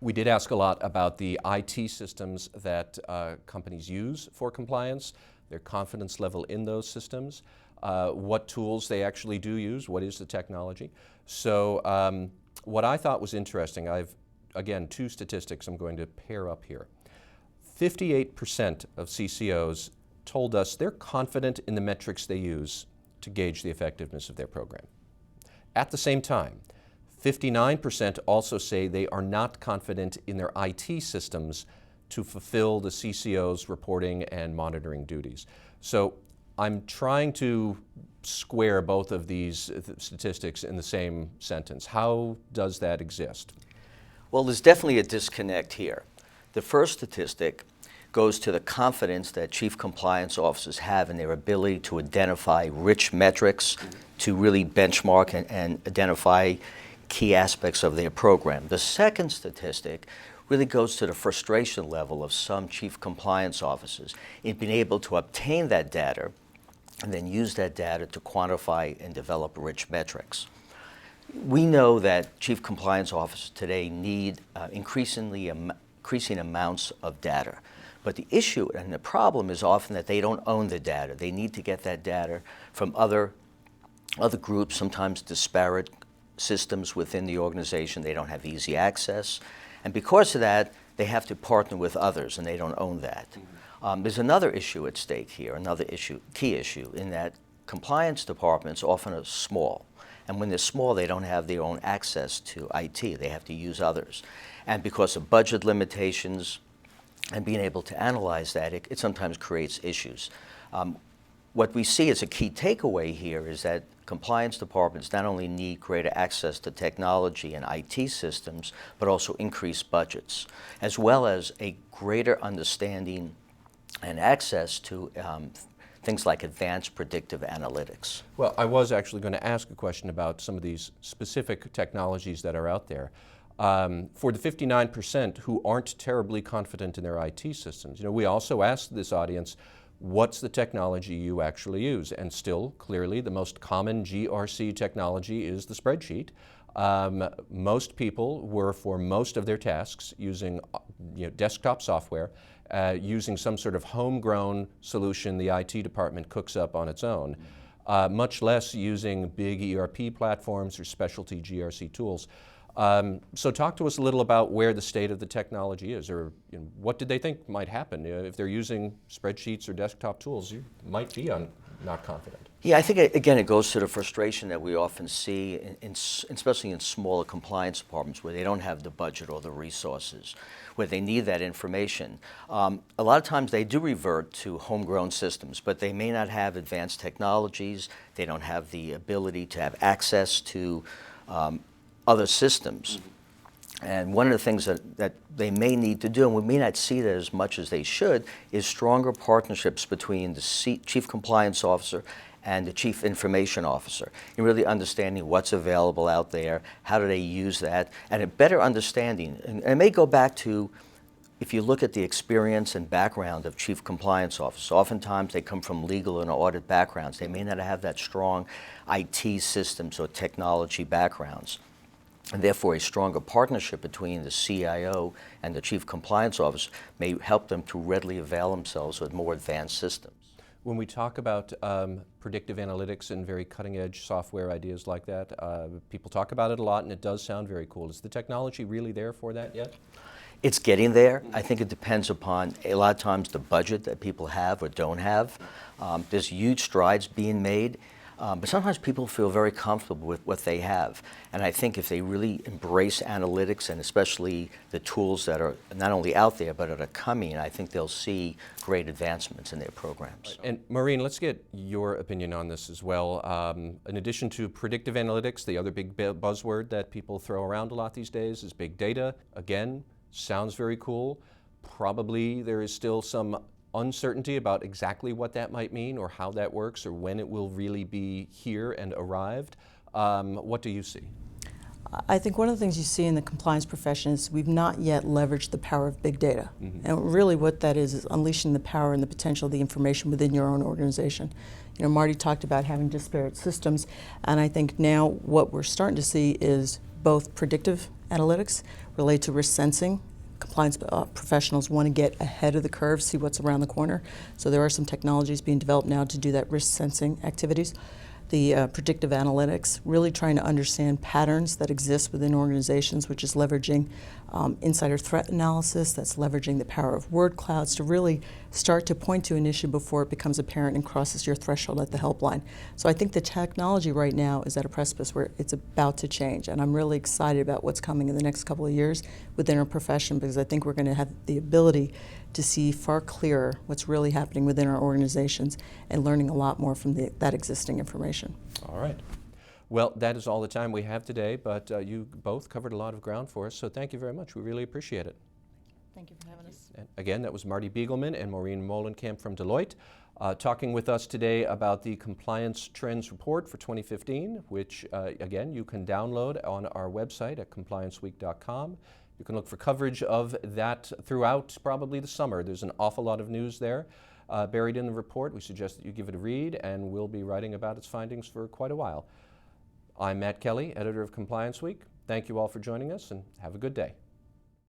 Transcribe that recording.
We did ask a lot about the IT systems that companies use for compliance, their confidence level in those systems, what tools they actually do use, what is the technology. So what I thought was interesting, again, two statistics I'm going to pair up here. 58% of CCOs told us they're confident in the metrics they use to gauge the effectiveness of their program. At the same time, 59% also say they are not confident in their IT systems to fulfill the CCO's reporting and monitoring duties. So I'm trying to square both of these statistics in the same sentence. How does that exist? Well, there's definitely a disconnect here. The first statistic goes to the confidence that chief compliance officers have in their ability to identify rich metrics, to really benchmark and identify key aspects of their program. The second statistic really goes to the frustration level of some chief compliance officers in being able to obtain that data and then use that data to quantify and develop rich metrics. We know that chief compliance officers today need increasing amounts of data. But the issue and the problem is often that they don't own the data. They need to get that data from other groups, sometimes disparate systems within the organization. They don't have easy access. And because of that, they have to partner with others, and they don't own that. There's another issue at stake here, another key issue, in that compliance departments often are small. And when they're small, they don't have their own access to IT. They have to use others. And because of budget limitations and being able to analyze that, it sometimes creates issues. What we see as a key takeaway here is that compliance departments not only need greater access to technology and IT systems, but also increased budgets, as well as a greater understanding and access to things like advanced predictive analytics. Well, I was actually going to ask a question about some of these specific technologies that are out there. For the 59% who aren't terribly confident in their IT systems, we also asked this audience, what's the technology you actually use? And still, clearly, the most common GRC technology is the spreadsheet. Most people were, for most of their tasks, using desktop software, using some sort of homegrown solution the IT department cooks up on its own, much less using big ERP platforms or specialty GRC tools. So talk to us a little about where the state of the technology is, or what did they think might happen if they're using spreadsheets or desktop tools. You might be not confident. Yeah, I think, again, it goes to the frustration that we often see, especially in smaller compliance departments where they don't have the budget or the resources, where they need that information. A lot of times they do revert to homegrown systems, but they may not have advanced technologies. They don't have the ability to have access to other systems. And one of the things that they may need to do, and we may not see that as much as they should, is stronger partnerships between the chief compliance officer and the chief information officer, in really understanding what's available out there, how do they use that, and a better understanding. And it may go back to, if you look at the experience and background of chief compliance officers, oftentimes they come from legal and audit backgrounds. They may not have that strong IT systems or technology backgrounds. And therefore, a stronger partnership between the CIO and the chief compliance officer may help them to readily avail themselves with more advanced systems. When we talk about predictive analytics and very cutting-edge software ideas like that, people talk about it a lot, and it does sound very cool. Is the technology really there for that yet? It's getting there. I think it depends upon, a lot of times, the budget that people have or don't have. There's huge strides being made. But sometimes people feel very comfortable with what they have. And I think if they really embrace analytics, and especially the tools that are not only out there but are coming, I think they'll see great advancements in their programs. And Maureen, let's get your opinion on this as well. In addition to predictive analytics, the other big buzzword that people throw around a lot these days is big data. Again, sounds very cool. Probably there is still some uncertainty about exactly what that might mean or how that works or when it will really be here and arrived. What do you see? I think one of the things you see in the compliance profession is we've not yet leveraged the power of big data. And really what that is unleashing the power and the potential of the information within your own organization. Marty talked about having disparate systems, and I think now what we're starting to see is both predictive analytics relate to risk sensing. Compliance professionals want to get ahead of the curve, see what's around the corner. So there are some technologies being developed now to do that risk sensing activities. The predictive analytics, really trying to understand patterns that exist within organizations, which is leveraging insider threat analysis, that's leveraging the power of word clouds to really start to point to an issue before it becomes apparent and crosses your threshold at the helpline. So I think the technology right now is at a precipice where it's about to change, and I'm really excited about what's coming in the next couple of years within our profession, because I think we're going to have the ability to see far clearer what's really happening within our organizations and learning a lot more from that existing information. All right. Well, that is all the time we have today, but you both covered a lot of ground for us, so thank you very much. We really appreciate it. Thank you for having us. And again, that was Marty Biegelman and Maureen Mohlenkamp from Deloitte talking with us today about the Compliance Trends Report for 2015, which, again, you can download on our website at complianceweek.com. You can look for coverage of that throughout probably the summer. There's an awful lot of news there buried in the report. We suggest that you give it a read, and we'll be writing about its findings for quite a while. I'm Matt Kelly, editor of Compliance Week. Thank you all for joining us, and have a good day.